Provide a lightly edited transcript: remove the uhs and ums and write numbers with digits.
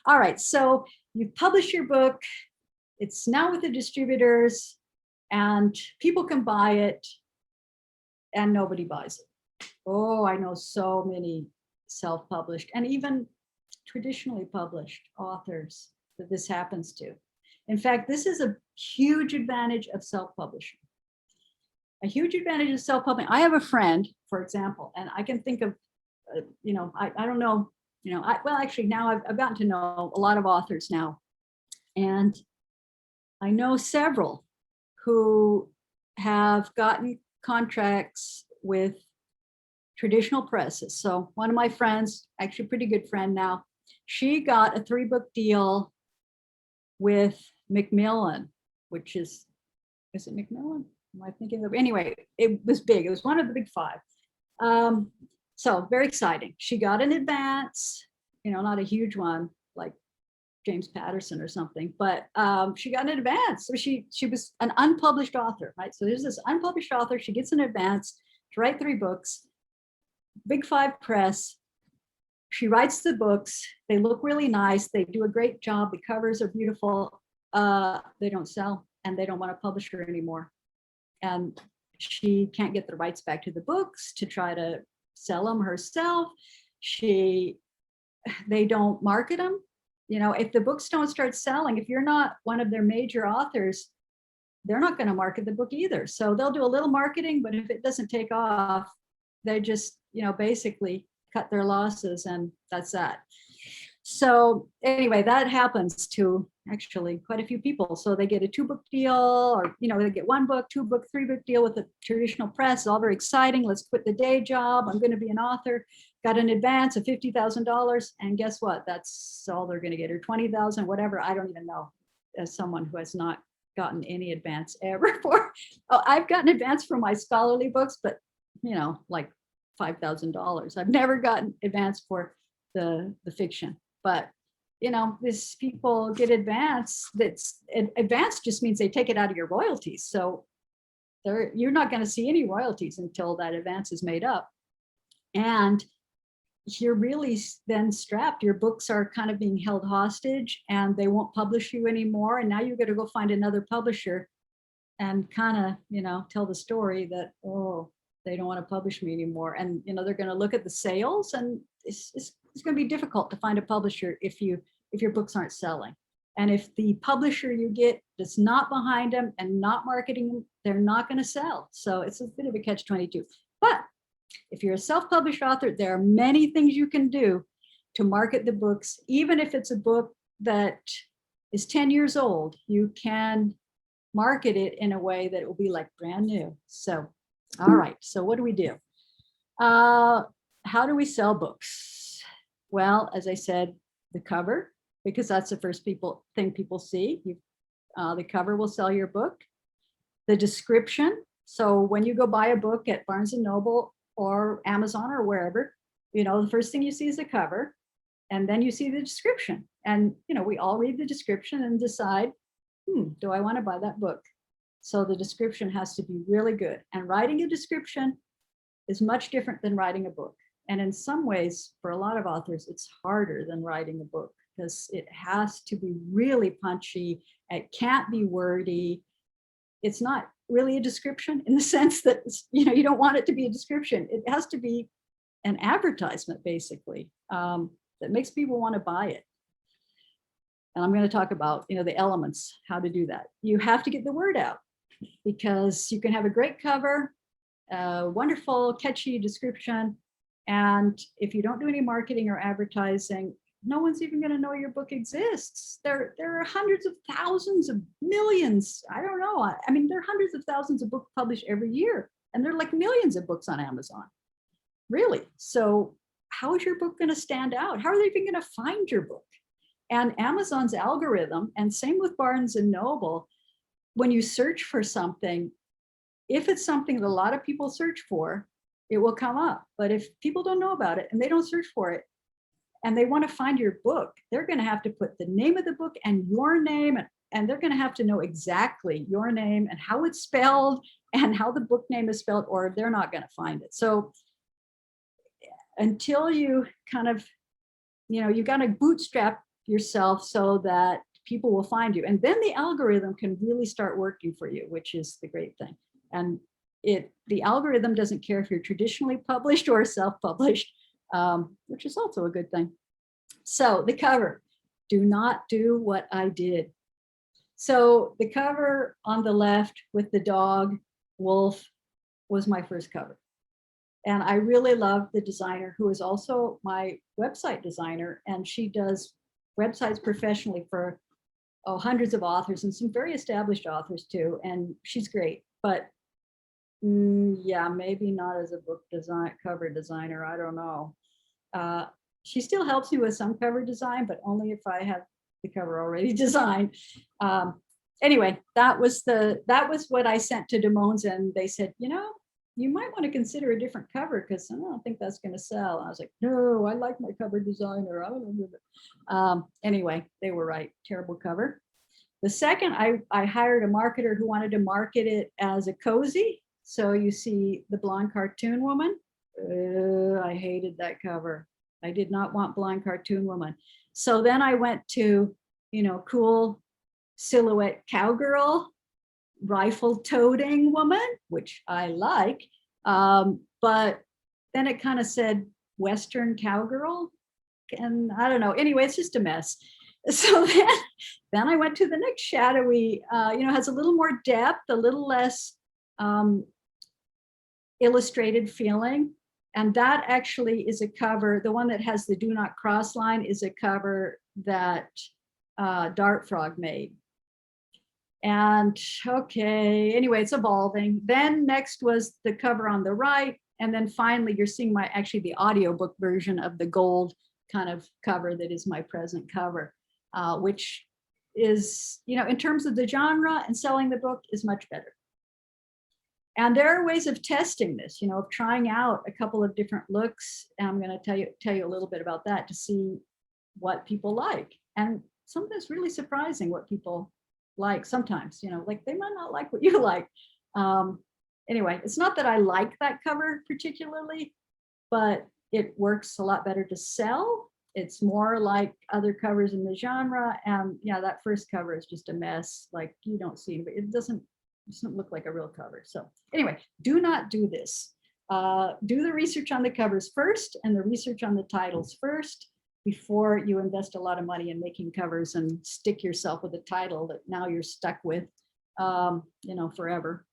All right, so you've published your book. It's now with the distributors and people can buy it and nobody buys it. Oh, I know so many self-published and even traditionally published authors that this happens to. In fact, this is a huge advantage of self-publishing. A huge advantage of self-publishing. I have a friend, for example, and I can think of, I don't know, well, actually now I've gotten to know a lot of authors now. And I know several who have gotten contracts with traditional presses. So one of my friends, actually a pretty good friend now, she got a 3-book deal with Macmillan, which is it Macmillan? Am I thinking of? Anyway, it was big. It was one of the big 5. So very exciting. She got an advance, not a huge one like James Patterson or something, but she got an advance. So she was an unpublished author, right? So there's this unpublished author. She gets an advance to write 3 books, big 5 press. She writes the books. They look really nice. They do a great job. The covers are beautiful. They don't sell and they don't want to publish her anymore. And she can't get the rights back to the books to try to sell them herself. They don't market them. If the books don't start selling, if you're not one of their major authors, they're not going to market the book either. So they'll do a little marketing, but if it doesn't take off, they just, basically cut their losses and that's that. So anyway, that happens to actually quite a few people. So they get a 2-book deal or, they get 1 book, 2-book, 3-book deal with a traditional press, all very exciting. Let's quit the day job. I'm going to be an author. Got an advance of $50,000. And guess what? That's all they're going to get, or 20,000, whatever. I don't even know, as someone who has not gotten any advance ever for, I've gotten advance for my scholarly books, but like $5,000. I've never gotten advance for the fiction, but this people get advance. Advance just means they take it out of your royalties. So you're not going to see any royalties until that advance is made up. And you're really then strapped. Your books are kind of being held hostage and they won't publish you anymore. And now you're going to go find another publisher and kind of, tell the story that, oh, they don't want to publish me anymore. And, they're going to look at the sales and it's going to be difficult to find a publisher if your books aren't selling. And if the publisher you get that's not behind them and not marketing them, they're not going to sell. So it's a bit of a catch-22. But if you're a self-published author, there are many things you can do to market the books. Even if it's a book that is 10 years old, you can market it in a way that it will be like brand new. So, all right, so what do we do? How do we sell books? Well, as I said, the cover, because that's the first thing people see. The cover will sell your book. The description. So when you go buy a book at Barnes & Noble or Amazon or wherever, the first thing you see is the cover, and then you see the description. And, we all read the description and decide, do I want to buy that book? So the description has to be really good. And writing a description is much different than writing a book. And in some ways, for a lot of authors, it's harder than writing a book because it has to be really punchy. It can't be wordy. It's not really a description in the sense that, you don't want it to be a description. It has to be an advertisement, basically, that makes people want to buy it. And I'm going to talk about, the elements, how to do that. You have to get the word out because you can have a great cover, a wonderful, catchy description. And if you don't do any marketing or advertising, no one's even going to know your book exists. There are hundreds of thousands of millions. I don't know. I mean, there are hundreds of thousands of books published every year, and there are like millions of books on Amazon. Really. So how is your book going to stand out? How are they even going to find your book? And Amazon's algorithm, and same with Barnes and Noble, when you search for something, if it's something that a lot of people search for, it will come up. But if people don't know about it and they don't search for it, and they want to find your book, they're going to have to put the name of the book and your name, and they're going to have to know exactly your name and how it's spelled and how the book name is spelled, or they're not going to find it. So until you kind of, you got to bootstrap yourself so that people will find you. And then the algorithm can really start working for you, which is the great thing. And the algorithm doesn't care if you're traditionally published or self-published, which is also a good thing. So the cover, do not do what I did. So the cover on the left with the dog, wolf, was my first cover. And I really love the designer, who is also my website designer, and she does websites professionally for hundreds of authors and some very established authors too. And she's great, but yeah, maybe not as a book design cover designer. I don't know. She still helps me with some cover design, but only if I have the cover already designed. Anyway, that was what I sent to Des Moines, and they said, you know, you might want to consider a different cover because I don't think that's going to sell. And I was like, no, I like my cover designer. I don't know. Anyway, they were right. Terrible cover. The second, I hired a marketer who wanted to market it as a cozy. So you see the blonde cartoon woman. I hated that cover. I did not want blonde cartoon woman. So then I went to, you know, cool silhouette cowgirl, rifle toting woman, which I like. But then it kind of said Western cowgirl. And I don't know. Anyway, it's just a mess. So then I went to the next shadowy, you know, has a little more depth, a little less illustrated feeling. And that actually is a cover. The one that has the do not cross line is a cover that Dart Frog made. And okay, anyway, it's evolving. Then next was the cover on the right. And then finally, you're seeing actually the audiobook version of the gold kind of cover that is my present cover, which is, you know, in terms of the genre and selling the book, is much better. And there are ways of testing this, you know, of trying out a couple of different looks. And I'm going to tell you a little bit about that to see what people like. And sometimes really surprising what people like sometimes, you know, like they might not like what you like. Anyway, it's not that I like that cover particularly, but it works a lot better to sell. It's more like other covers in the genre. And yeah, that first cover is just a mess. Like you don't see it, but it doesn't look like a real cover. So anyway, do not do this. Do the research on the covers first and the research on the titles first before you invest a lot of money in making covers and stick yourself with a title that now you're stuck with, you know, forever.